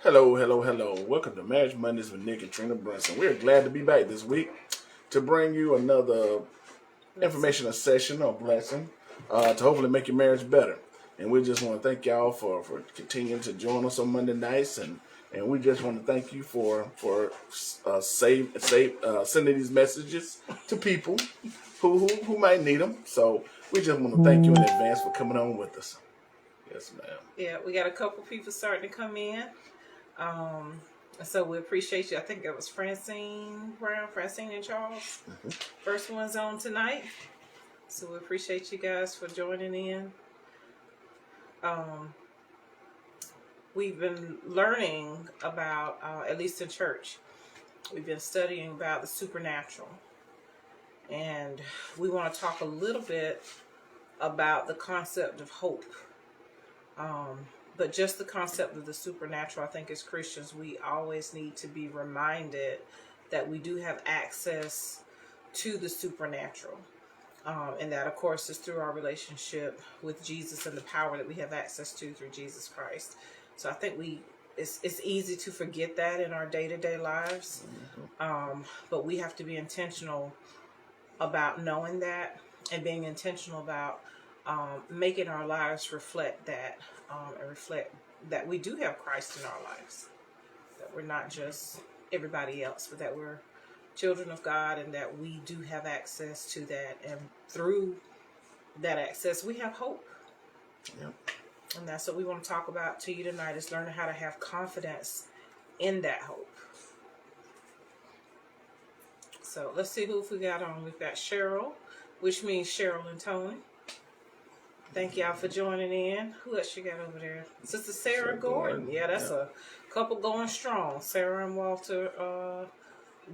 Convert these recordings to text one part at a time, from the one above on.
Hello, hello, hello. Welcome to Marriage Mondays with Nick and Trina Brunson. We're glad to be back this week to bring you another informational session or blessing to hopefully make your marriage better. And we just want to thank y'all for continuing to join us on Monday nights, and we just want to thank you for sending these messages to people who might need them. So we just want to thank you in advance for coming on with us. Yes, ma'am. Yeah, we got a couple people starting to come in. So we appreciate you. I think it was Francine and Charles. Mm-hmm. First one's on tonight. So we appreciate you guys for joining in. We've been learning about, at least in church, we've been studying about the supernatural. And we want to talk a little bit about the concept of hope. But just the concept of the supernatural, I think as Christians, we always need to be reminded that we do have access to the supernatural. And that, of course, is through our relationship with Jesus and the power that we have access to through Jesus Christ. So I think it's easy to forget that in our day-to-day lives. But we have to be intentional about knowing that and being intentional about making our lives reflect that, and reflect that we do have Christ in our lives, that we're not just everybody else, but that we're children of God and that we do have access to that, and through that access we have hope. Yep. And that's what we want to talk about to you tonight, is learning how to have confidence in that hope. So let's see who we got on. We've got Cheryl, which means Cheryl and Tony. Thank y'all for joining in. Who else you got over there? Sister Sarah Gordon. Yeah, that's a couple going strong. Sarah and Walter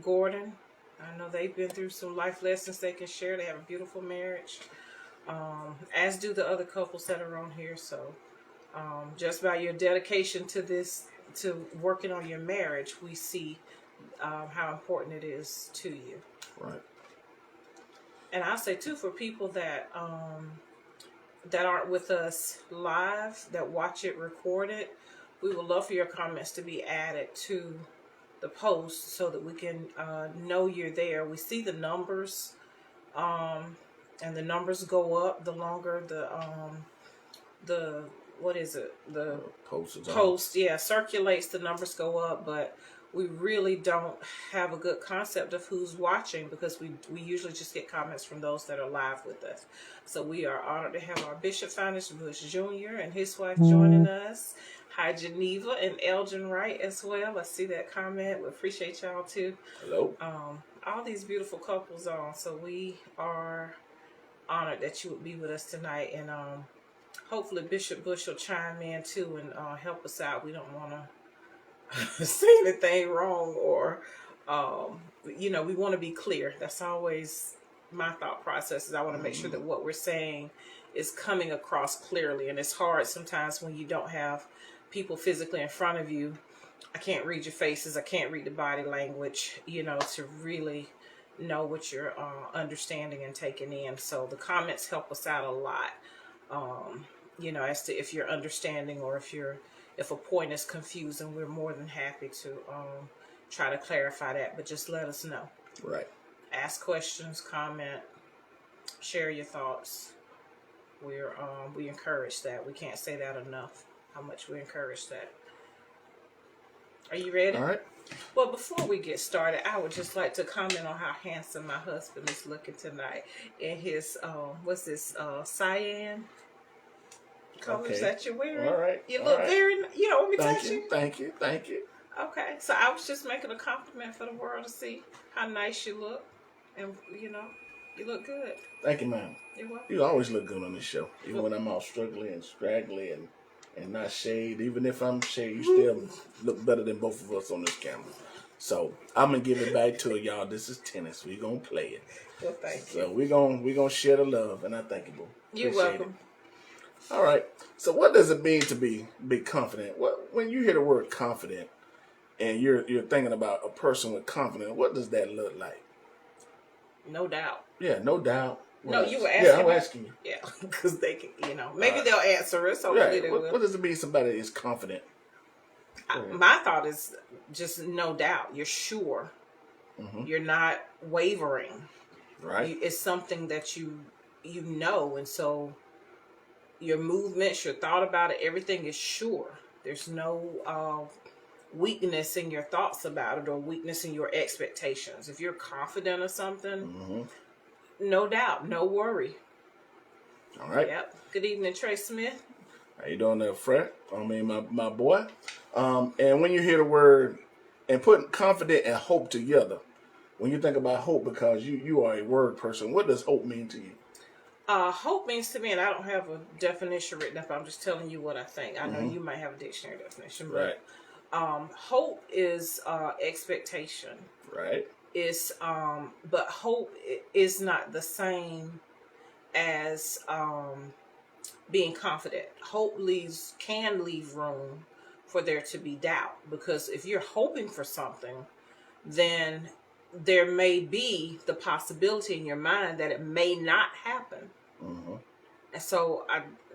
Gordon. I know they've been through some life lessons they can share. They have a beautiful marriage, as do the other couples that are on here. So just by your dedication to this, to working on your marriage, we see how important it is to you. Right. And I'll say too, for people that aren't with us live, that watch it recorded, we would love for your comments to be added to the post so that we can know you're there. We see the numbers, and the numbers go up the longer the what is it? The post circulates, the numbers go up, but we really don't have a good concept of who's watching, because we usually just get comments from those that are live with us. So we are honored to have our Bishop Finance Bush Jr. and his wife joining us. Hi, Geneva and Elgin Wright as well. I see that comment. We appreciate y'all too. Hello. All these beautiful couples on. So we are honored that you would be with us tonight. And hopefully Bishop Bush will chime in too and help us out. We don't want to say anything wrong, or we want to be clear. That's always my thought process, is I want to make sure that what we're saying is coming across clearly. And it's hard sometimes when you don't have people physically in front of you. I can't read your faces, I can't read the body language, to really know what you're understanding and taking in. So the comments help us out a lot, as to if you're understanding, or if a point is confusing. We're more than happy to try to clarify that, but just let us know. Right. Ask questions, comment, share your thoughts. We encourage that. We can't say that enough, how much we encourage that. Are you ready? All right. Well, before we get started, I would just like to comment on how handsome my husband is looking tonight in his cyan colors that you're wearing. All right. You look very, want me to touch you? Thank you. Okay. So I was just making a compliment for the world to see how nice you look. And, you look good. Thank you, ma'am. You're welcome. You always look good on this show. Even when I'm all struggling and scraggly and not shaved. Even if I'm shaved, you still look better than both of us on this camera. So I'm going to give it back to y'all. This is tennis. We're going to play it. Well, thank you. So we're gonna share the love, and I thank you, boo. You're welcome. All right. So what does it mean to be confident? When you hear the word confident and you're thinking about a person with confidence, what does that look like? No doubt. Yeah, no doubt. No, you were asking. Yeah, I'm asking you. Yeah, because they can, maybe they'll answer us. Hopefully they will. What does it mean somebody is confident? My thought is just no doubt. You're sure. Mm-hmm. You're not wavering. Right. It's something that you know, and so your movements, your thought about it, everything is sure. There's no weakness in your thoughts about it or weakness in your expectations. If you're confident of something, Mm-hmm. no doubt, no worry. All right. Yep. Good evening, Trey Smith. How you doing there, Fred? I mean, my boy. And when you hear the word and putting confident and hope together, when you think about hope, because you are a word person, what does hope mean to you? Hope means to me, and I don't have a definition written up. I'm just telling you what I think. I know you might have a dictionary definition, but hope is expectation. Right. It's but hope is not the same as being confident. Hope can leave room for there to be doubt, because if you're hoping for something, then there may be the possibility in your mind that it may not happen. Mm-hmm. And so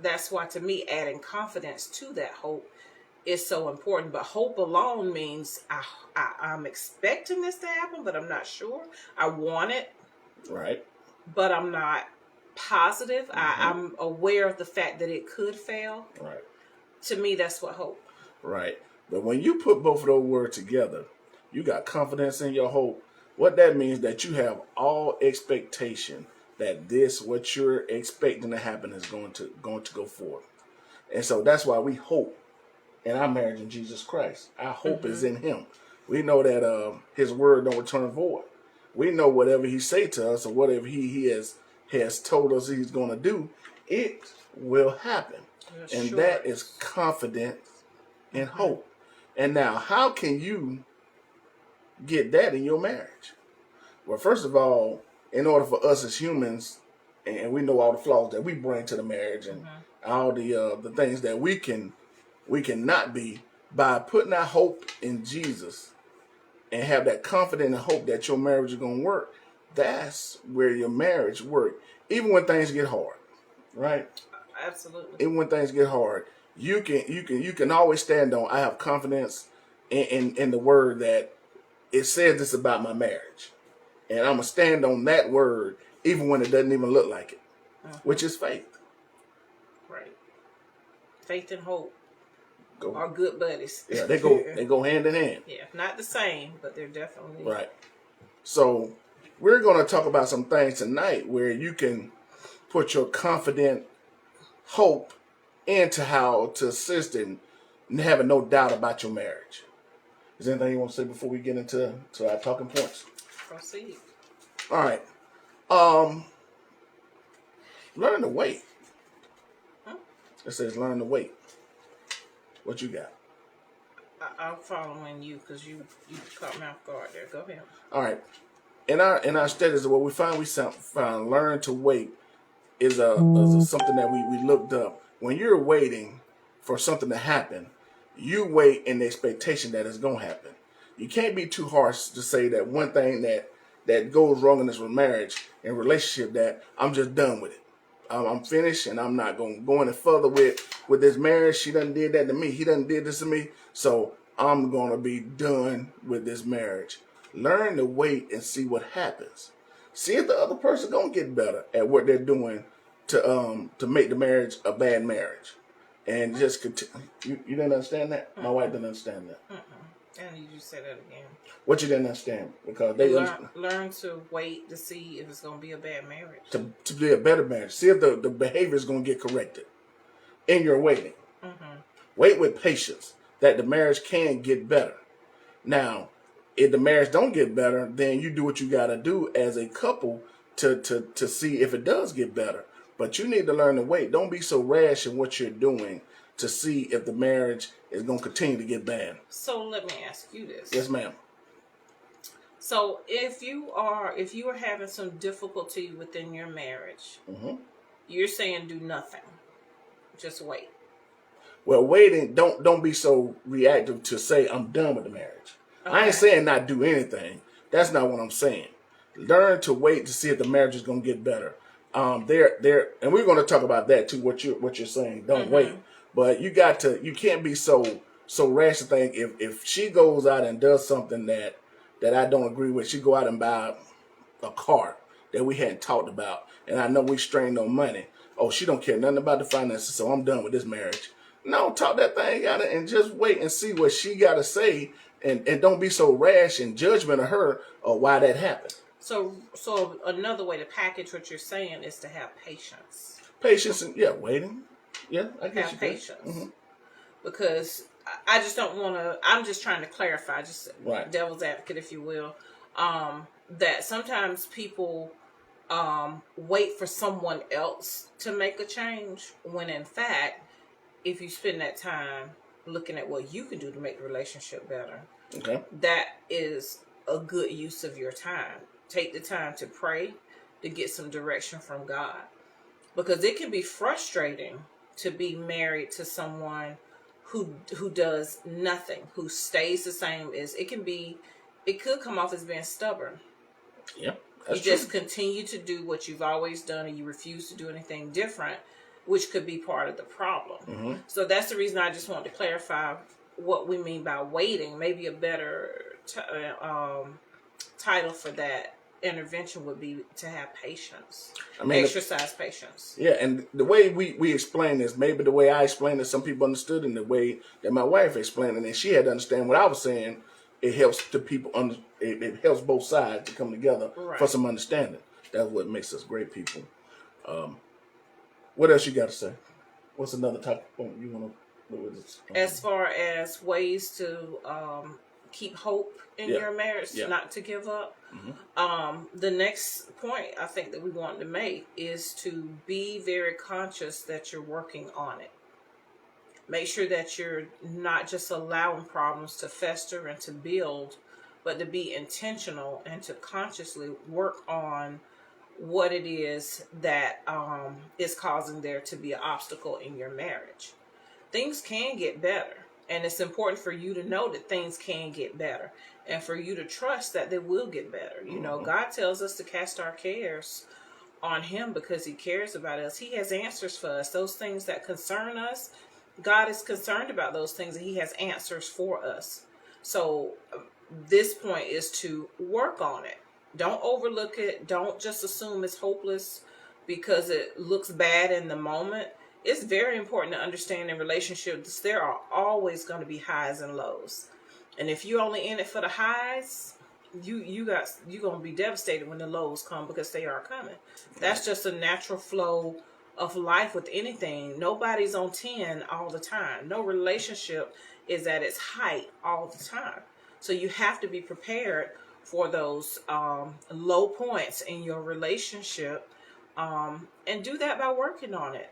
that's why, to me, adding confidence to that hope is so important. But hope alone means I'm expecting this to happen, but I'm not sure. I want it, Right. but I'm not positive. I'm aware of the fact that it could fail. Right. To me, that's what hope. Right. But when you put both of those words together, you got confidence in your hope. What that means that you have all expectation that what you're expecting to happen is going to go forward. And so that's why we hope in our marriage in Jesus Christ. Our hope is in Him. We know that His word don't return void. We know whatever He say to us or whatever He has told us He's going to do, it will happen. And that is confidence and hope. And now, how can you get that in your marriage? Well, first of all, in order for us as humans, and we know all the flaws that we bring to the marriage and all the things that we cannot be, by putting our hope in Jesus and have that confidence and hope that your marriage is going to work, that's where your marriage works. Even when things get hard, right? Absolutely. Even when things get hard, you can always stand on. I have confidence in the word that it says this about my marriage, and I'm gonna stand on that word even when it doesn't even look like it, which is faith. Right. Faith and hope Go. are good buddies. Yeah, they go hand in hand. Yeah, not the same, but they're definitely right. So we're gonna talk about some things tonight where you can put your confident hope into how to assist in having no doubt about your marriage. Is there anything you want to say before we get into our talking points? Proceed. All right. Learn to wait. It says learn to wait. What you got? I'm following you because you caught me off guard there. Go ahead. All right. In our studies, what we found learn to wait is something that we looked up. When you're waiting for something to happen, you wait in the expectation that it's going to happen. You can't be too harsh to say that one thing that goes wrong in this marriage and relationship, that I'm just done with it. I'm finished and I'm not going to go any further with this marriage. She done did that to me. He done did this to me. So I'm going to be done with this marriage. Learn to wait and see what happens. See if the other person going to get better at what they're doing to make the marriage a bad marriage. And just continue. You didn't understand that? My wife didn't understand that. And you just say that again. What you didn't understand? Because they learn to wait to see if it's going to be a bad marriage. To be a better marriage. See if the behavior is going to get corrected in your waiting. Wait with patience that the marriage can get better. Now, if the marriage don't get better, then you do what you got to do as a couple to see if it does get better. But you need to learn to wait. Don't be so rash in what you're doing to see if the marriage is going to continue to get bad. So let me ask you this. Yes, ma'am. So if you are having some difficulty within your marriage, you're saying do nothing, just wait. Well, waiting, don't be so reactive to say I'm done with the marriage. Okay. I ain't saying not do anything. That's not what I'm saying. Learn to wait to see if the marriage is going to get better. And we're going to talk about that too. What you're saying. Don't wait, but you can't be so so rash to think if she goes out and does something that I don't agree with, she go out and buy a car that we hadn't talked about, and I know we strained on money. Oh, she don't care nothing about the finances, so I'm done with this marriage. No, talk that thing out and just wait and see what she got to say, and don't be so rash in judgment of her or why that happened. So another way to package what you're saying is to have patience. Patience and waiting. Yeah, I guess have patience. Because I just don't want to. I'm just trying to clarify, just devil's advocate, if you will, that sometimes people wait for someone else to make a change, when in fact, if you spend that time looking at what you can do to make the relationship better, that is a good use of your time. Take the time to pray, to get some direction from God, because it can be frustrating to be married to someone who does nothing, who stays the same. It could come off as being stubborn. Yeah, you just continue to do what you've always done, and you refuse to do anything different, which could be part of the problem. So that's the reason I just wanted to clarify what we mean by waiting. Maybe a better title for that intervention would be to have patience. Exercise patience. Yeah, and the way we explain this, maybe the way I explained it, some people understood, and the way that my wife explained it, and she had to understand what I was saying. It helps the people. It helps both sides to come together for some understanding. That's what makes us great people. What else you got to say? What's another topic you want to? As far as ways to keep hope in your marriage, not to give up. The next point I think that we want to make is to be very conscious that you're working on it. Make sure that you're not just allowing problems to fester and to build, but to be intentional and to consciously work on what it is that is causing there to be an obstacle in your marriage. Things can get better, and it's important for you to know that things can get better, and for you to trust that they will get better. You know, God tells us to cast our cares on Him because He cares about us. He has answers for us. Those things that concern us, God is concerned about those things, and He has answers for us. So this point is to work on it. Don't overlook it. Don't just assume it's hopeless because it looks bad in the moment. It's very important to understand in relationships there are always going to be highs and lows. And if you're only in it for the highs, you're going to be devastated when the lows come, because they are coming. That's just a natural flow of life with anything. Nobody's on 10 all the time. No relationship is at its height all the time. So you have to be prepared for those low points in your relationship, and do that by working on it.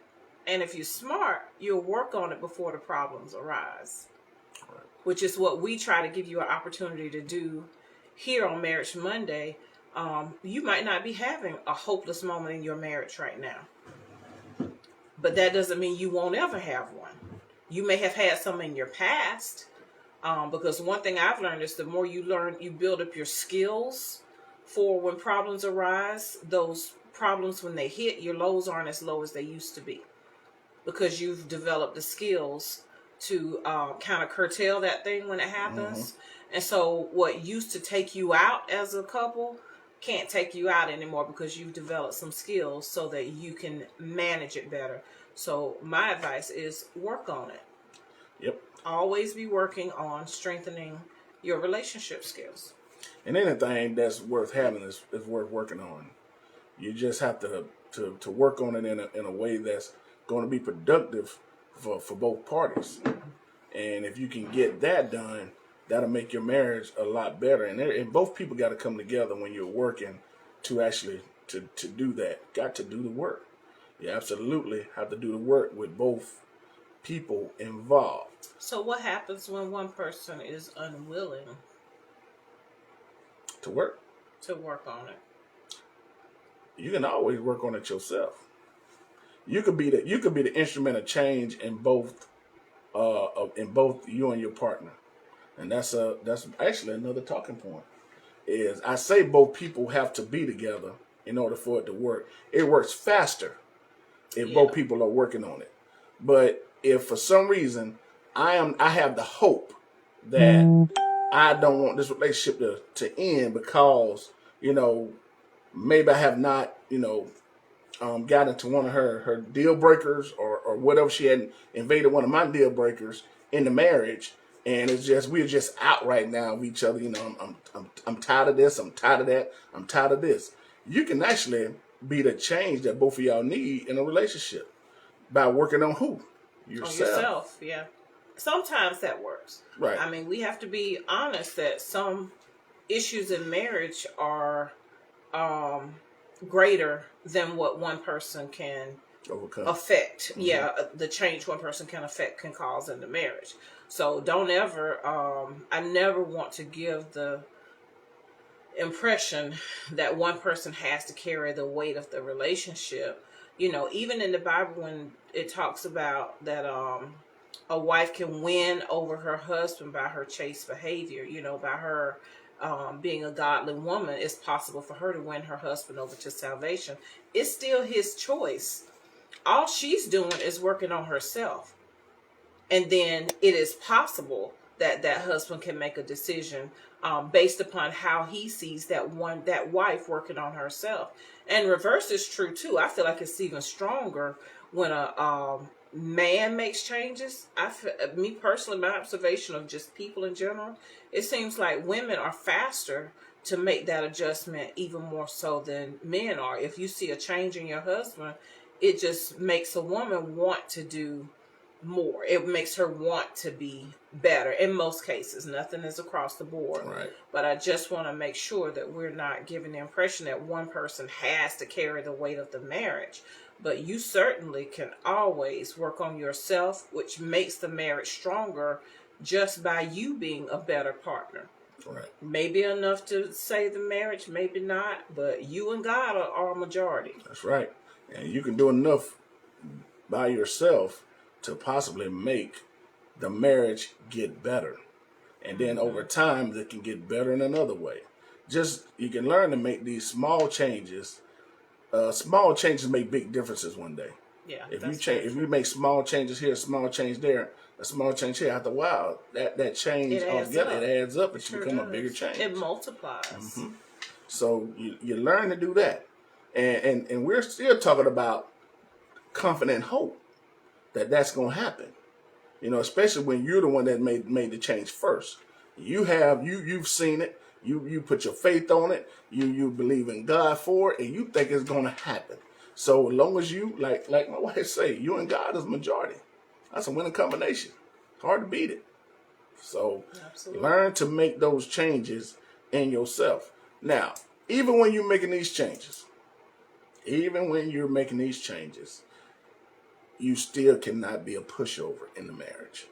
And if you're smart, you'll work on it before the problems arise, which is what we try to give you an opportunity to do here on Marriage Monday. You might not be having a hopeless moment in your marriage right now, but that doesn't mean you won't ever have one. You may have had some in your past, because one thing I've learned is the more you learn, you build up your skills for when problems arise. Those problems, when they hit, your lows aren't as low as they used to be, because you've developed the skills to kind of curtail that thing when it happens. And so what used to take you out as a couple can't take you out anymore, because you've developed some skills so that you can manage it better. So my advice is work on it. Yep. Always be working on strengthening your relationship skills. And anything that's worth having is worth working on. You just have to work on it in a way that's going to be productive for both parties. And if you can get that done, that'll make your marriage a lot better. And both people got to come together when you're working to actually to do that. Got to do the work. You absolutely have to do the work with both people involved. So what happens when one person is unwilling to work on it? You can always work on it yourself. You could be the instrument of change in both you and your partner. And that's actually another talking point. Is I say both people have to be together in order for it to work. It works faster if both people are working on it. But if for some reason I have the hope that I don't want this relationship to end because, maybe I have not, got into one of her deal breakers or whatever. She had invaded one of my deal breakers in the marriage, and it's just we're just out right now of each other. I'm tired of this. I'm tired of that. I'm tired of this. You can actually be the change that both of y'all need in a relationship by working on who On yourself. yourself, yeah. Sometimes that works. Right. I mean, we have to be honest that some issues in marriage are greater than what one person can affect. Mm-hmm. Yeah, the change one person can affect can cause in the marriage. So don't ever, I never want to give the impression that one person has to carry the weight of the relationship. Even in the Bible, when it talks about that a wife can win over her husband by her chaste behavior, by her being a godly woman, it's possible for her to win her husband over to salvation. It's still his choice. All she's doing is working on herself. And then it is possible that that husband can make a decision based upon how he sees that wife working on herself. And reverse is true too. I feel like it's even stronger when a man makes changes. Me personally, my observation of just people in general, it seems like women are faster to make that adjustment even more so than men are. If you see a change in your husband, it just makes a woman want to do more. It makes her want to be better in most cases. Nothing is across the board. Right. But I just want to make sure that we're not giving the impression that one person has to carry the weight of the marriage. But you certainly can always work on yourself, which makes the marriage stronger just by you being a better partner. Right. Maybe enough to save the marriage, maybe not, but you and God are a majority. That's right. And you can do enough by yourself to possibly make the marriage get better. And then over time, it can get better in another way. Just, you can learn to make these small changes. Small changes make big differences one day. Yeah. If you make small changes here, a small change there, a small change here, after a while, that change altogether, it adds up. It become a bigger change. It multiplies. Mm-hmm. So you learn to do that. And we're still talking about confident hope that's going to happen. Especially when you're the one that made the change first. You've seen it. You put your faith on it. You believe in God for it, and you think it's going to happen. So as long as you, like my wife say, you and God is majority. That's a winning combination. It's hard to beat it. So learn to make those changes in yourself. Now, even when you're making these changes, you still cannot be a pushover in the marriage.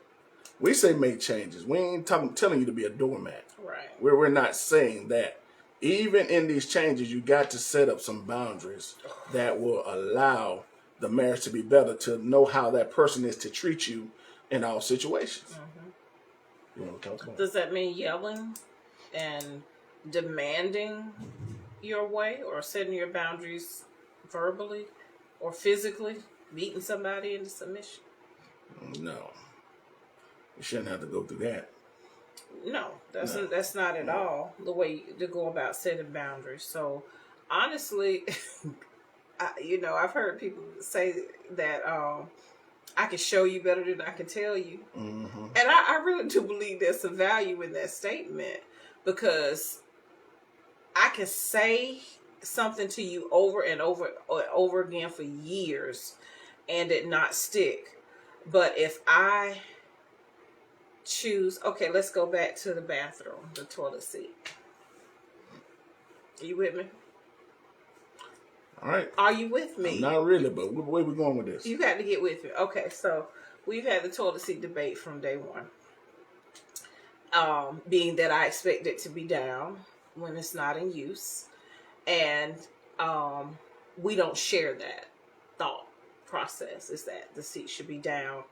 We say make changes. We ain't telling you to be a doormat. Right. We're not saying that. Even in these changes, you got to set up some boundaries that will allow the marriage to be better, to know how that person is to treat you in all situations. Mm-hmm. You want to talk about Does that mean yelling and demanding your way, or setting your boundaries verbally or physically, beating somebody into submission? No. You shouldn't have to go through that. No, that's not at all the way to go about setting boundaries. So, honestly, I've heard people say that I can show you better than I can tell you. Mm-hmm. And I really do believe there's some value in that statement, because I can say something to you over and over again for years and it not stick. But if I choose, okay, let's go back to the bathroom, the toilet seat. Are you with me? All right. Are you with me? Not really, but where we going with this? You got to get with me. Okay, so we've had the toilet seat debate from day one. Being that I expect it to be down when it's not in use. And we don't share that thought process, is that the seat should be down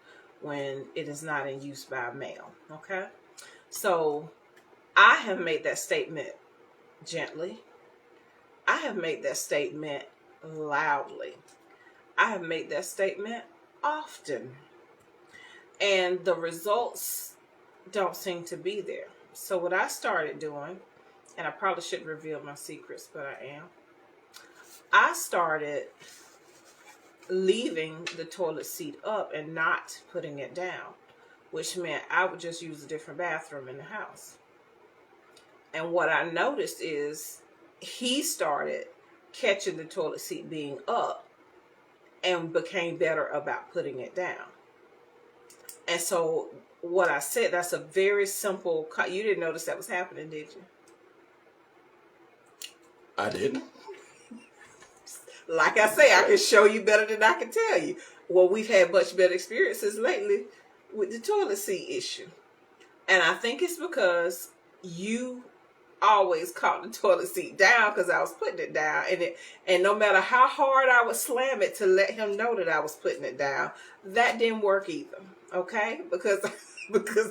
when it is not in use by a male. Okay? So I have made that statement gently. I have made that statement loudly. I have made that statement often. and the results don't seem to be there. So what I started doing, and I probably shouldn't reveal my secrets, but I started leaving the toilet seat up and not putting it down, which meant I would just use a different bathroom in the house. And what I noticed is he started catching the toilet seat being up and became better about putting it down. And so what I said, that's a very simple, you didn't notice that was happening, did you? I didn't. Like I say, I can show you better than I can tell you. Well, we've had much better experiences lately with the toilet seat issue. And I think it's because you always caught the toilet seat down because I was putting it down. And no matter how hard I would slam it to let him know that I was putting it down, that didn't work either. Okay? Because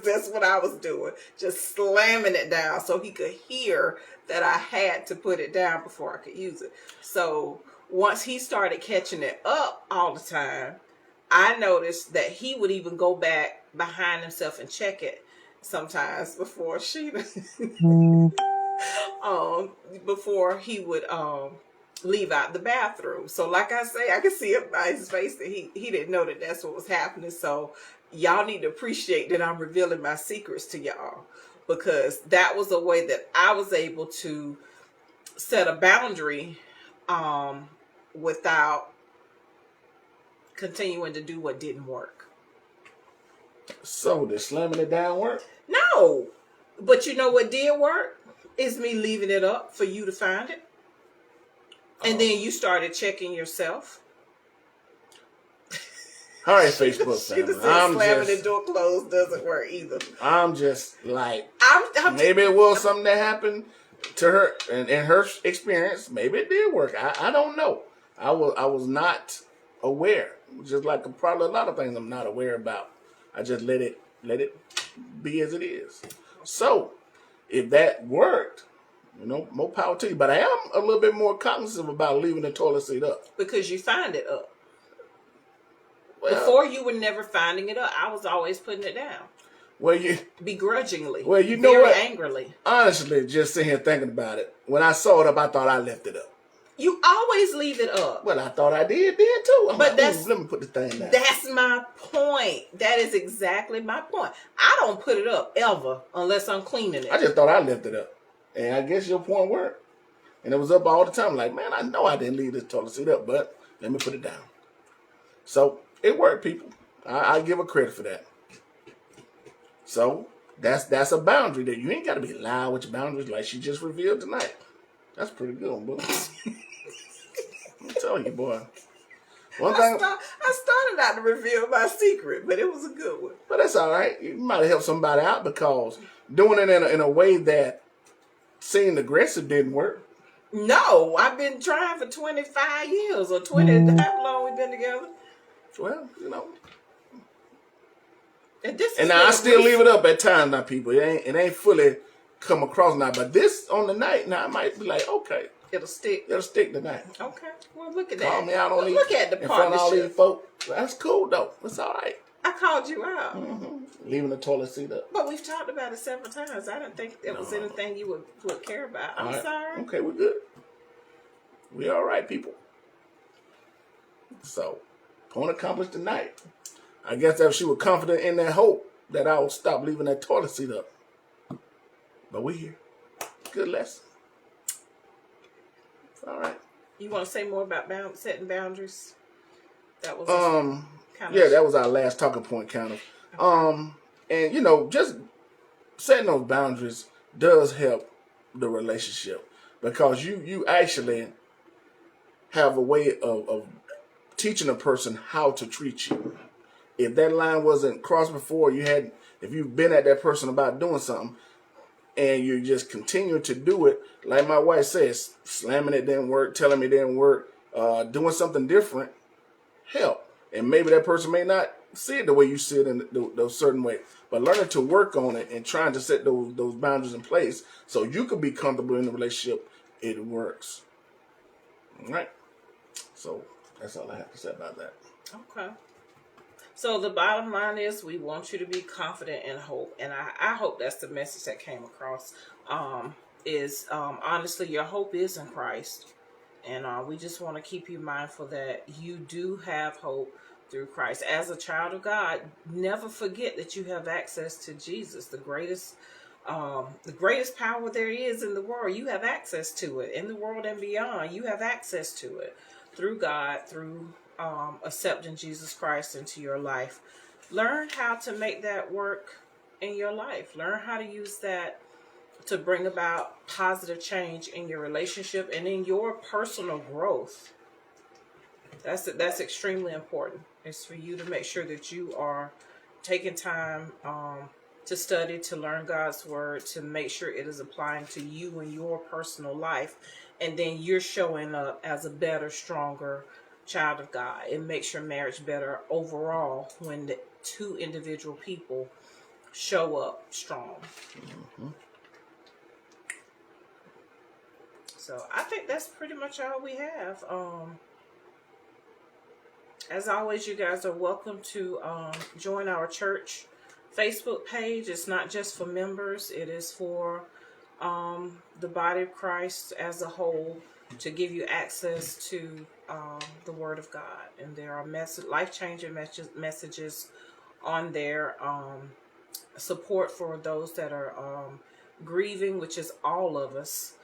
that's what I was doing. Just slamming it down so he could hear that I had to put it down before I could use it. So once he started catching it up all the time, I noticed that he would even go back behind himself and check it sometimes before before he would leave out the bathroom. So like I say, I could see it by his face that he didn't know that that's what was happening. So y'all need to appreciate that I'm revealing my secrets to y'all, because that was a way that I was able to set a boundary without continuing to do what didn't work. So did slamming it down work? No, but you know what did work is me leaving it up for you to find it, and then you started checking yourself. All right, Facebook family. Slamming the door closed doesn't work either. I'm just like, I'm maybe it was something that happened to her, and in her experience, maybe it did work. I don't know. I was not aware. Just like probably a lot of things I'm not aware about. I just let it be as it is. So if that worked, more power to you. But I am a little bit more cognizant about leaving the toilet seat up. Because you find it up. Well, before you were never finding it up. I was always putting it down. Well, you begrudgingly. Well, you know very what? Angrily. Honestly, just sitting here thinking about it. When I saw it up, I thought I left it up. You always leave it up. Well, I thought I did then too. But let me put the thing down. That's my point. That is exactly my point. I don't put it up ever unless I'm cleaning it. I just thought I left it up. And I guess your point worked. And it was up all the time. Like, man, I know I didn't leave this toilet seat up, but let me put it down. So it worked, people. I give her credit for that. So that's a boundary that you ain't got to be loud with your boundaries like she just revealed tonight. That's pretty good, boy. I'm telling you, boy. I started out to reveal my secret, but it was a good one. But that's all right. You might have helped somebody out because doing it in a way that seemed aggressive didn't work. No, I've been trying for 25 years or 20. How long we been together? Well, And now I still leave it up at times now, people. It ain't fully come across now. But this on the night, now I might be like, okay. It'll stick. It'll stick tonight. Okay. Well, look at that. Call me out on look at the in front of all these partnership. folks. That's cool, though. It's all right. I called you out. Mm-hmm. Leaving the toilet seat up. But we've talked about it several times. I didn't think it was anything you would care about. I'm right. sorry. Okay, we're good. We all right, people. So, point accomplished tonight. I guess that she was confident in that hope that I would stop leaving that toilet seat up. But we here. Good lesson. All right. You want to say more about setting boundaries? That was that was our last talking point, kind of. Okay. And just setting those boundaries does help the relationship because you actually have a way of teaching a person how to treat you. If that line wasn't crossed before, if you've been at that person about doing something, and you just continue to do it, like my wife says, slamming it didn't work, telling me it didn't work, doing something different, help. And maybe that person may not see it the way you see it in those certain way, but learning to work on it and trying to set those boundaries in place so you can be comfortable in the relationship, it works. All right. So that's all I have to say about that. Okay. So the bottom line is we want you to be confident in hope. And I hope that's the message that came across. Honestly, your hope is in Christ. And we just want to keep you mindful that you do have hope through Christ. As a child of God, never forget that you have access to Jesus, the greatest power there is in the world. You have access to it in the world and beyond. You have access to it through God, through accepting Jesus Christ into your life. Learn how to make that work in your life. Learn how to use that to bring about positive change in your relationship and in your personal growth. That's extremely important. It's for you to make sure that you are taking time to study, to learn God's word, to make sure it is applying to you in your personal life, and then you're showing up as a better, stronger child of God. It makes your marriage better overall when the two individual people show up strong. Mm-hmm. So I think that's pretty much all we have. As always, you guys are welcome to join our church Facebook page. It's not just for members. It is for the body of Christ as a whole, to give you access to the Word of God. And there are life-changing messages on there. Support for those that are grieving, which is all of us.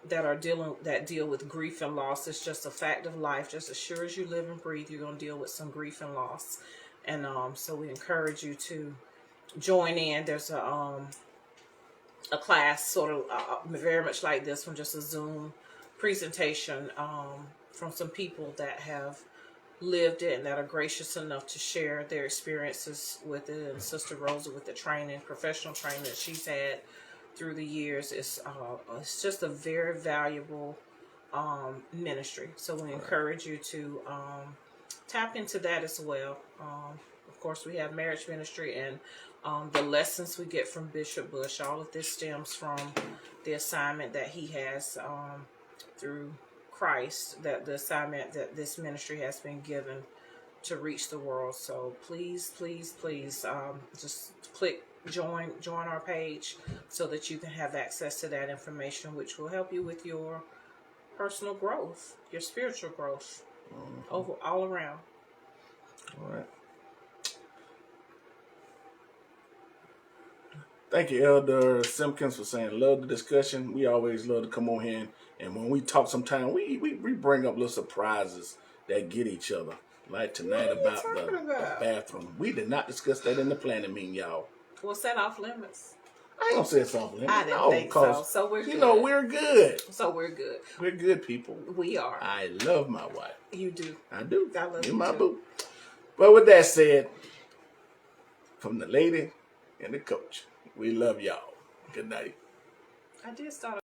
That deal with grief and loss. It's just a fact of life. Just as sure as you live and breathe, you're going to deal with some grief and loss. And so we encourage you to join in. There's a class sort of very much like this one, just a Zoom presentation from some people that have lived it and that are gracious enough to share their experiences with it. And Sister Rosa, with the professional training that she's had through the years, it's just a very valuable ministry. So we encourage you to tap into that as well. Of course, we have marriage ministry and the lessons we get from Bishop Bush. All of this stems from the assignment that he has through Christ, that the assignment that this ministry has been given to reach the world. So please, please, please, just click join our page so that you can have access to that information, which will help you with your personal growth, your spiritual growth, all around. All right. Thank you, Elder Simpkins, for saying love the discussion. We always love to come on here, and when we talk sometime, we bring up little surprises that get each other. Like tonight about the bathroom. We did not discuss that in the planning meeting, y'all. Was that off limits? I ain't gonna say it's off limits. I didn't think so. So we're good. You know, we're good. So we're good. We're good people. We are. I love my wife. You do. I do. I love you. You my too. boo. But with that said, from the lady and the coach, we love y'all. Good night. I did start